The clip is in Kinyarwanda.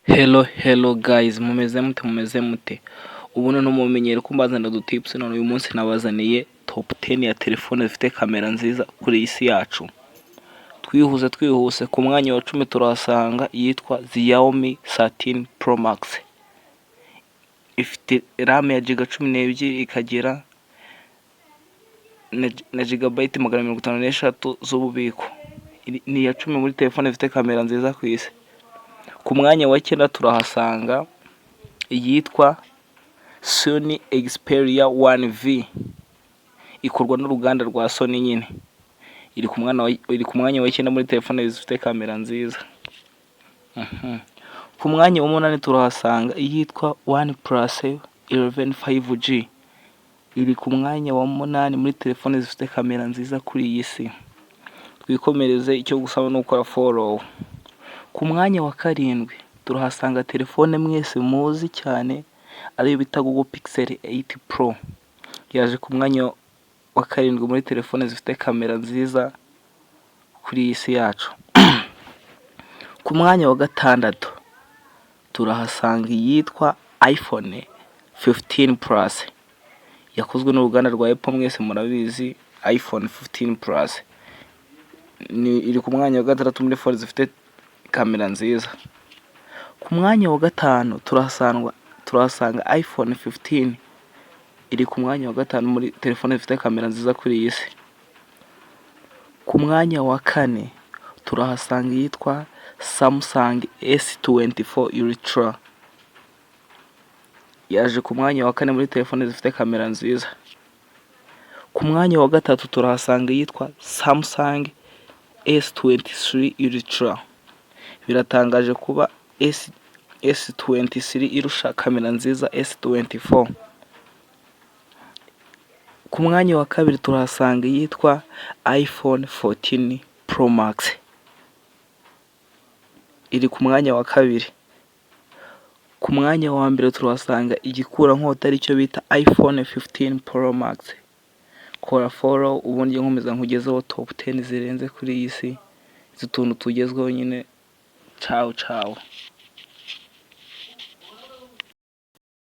Hello guys, mumeze mute? Ubu noneho mumenyere ko mbazanira udutips. None uyu munsi nabazaniye top 10 ya telefone zifite kamera nziza kuri isi yacu. Twihuse ku mwanya wa 10 turahasanga yitwa Xiaomi 13 Pro Max. Ifite RAM ya giga 12 ikagira na gigabyte 156 z'ububiko. Ni ya 10 muri telefone zifite kamera nziza ku isi. Ku mwanya wa 9 turahasanga yitwa Sony Xperia 1V, ikorwa n'uruganda rwa Sony nyine. Iri ku mwanya wa 9 muri telefone zifite kamera nziza. Ku mwanya wa 8 turahasanga yitwa OnePlus 11 5G. Iri ku mwanya wa 8 muri telefone zifite kamera nziza kuri iyi si. Twikomereze, icyo gusaba no gukora follow. Ku mwanya wa 7 turahasanga telefone mwese muzi cyane ariyo bita Google Pixel 8 Pro. Yaje ku mwanya wa 7 muri telefone zifite kamera nziza kuri iyi si yacu. Ku mwanya wa 6 turahasanga yitwa iPhone 15 Plus. Yakozwe n'uruganda rwa Apple, mwese murabizi iPhone 15 Plus. Iri ku mwanya wa 6 muri telefone zifite kamera nziza. Ku mwanya wa 5 turahasanga iPhone 15. Iri ku mwanya wa 5 muri telefone zifite kamera nziza kuri iyi si. Ku mwanya wa 4 turahasanga yitwa Samsung S24 Ultra. Yaje ku mwanya wa 4 muri telefone zifite kamera nziza. Ku mwanya wa 3 turahasanga yitwa Samsung S23 Ultra. Biratangaje kuba S23 irusha kamera nziza S24. Ku mwanya wa 2 turahasanga yitwa iPhone 14 Pro Max. Iri ku mwanya wa 2. Ku mwanya wa 1 turahasanga igikura nkota aricyo bita iPhone 15 Pro Max. Kora follow ubundi nkomeza nkugezeho top 10 zirenze kuri iyi si. Zituntu tugezweho nyine. Ciao.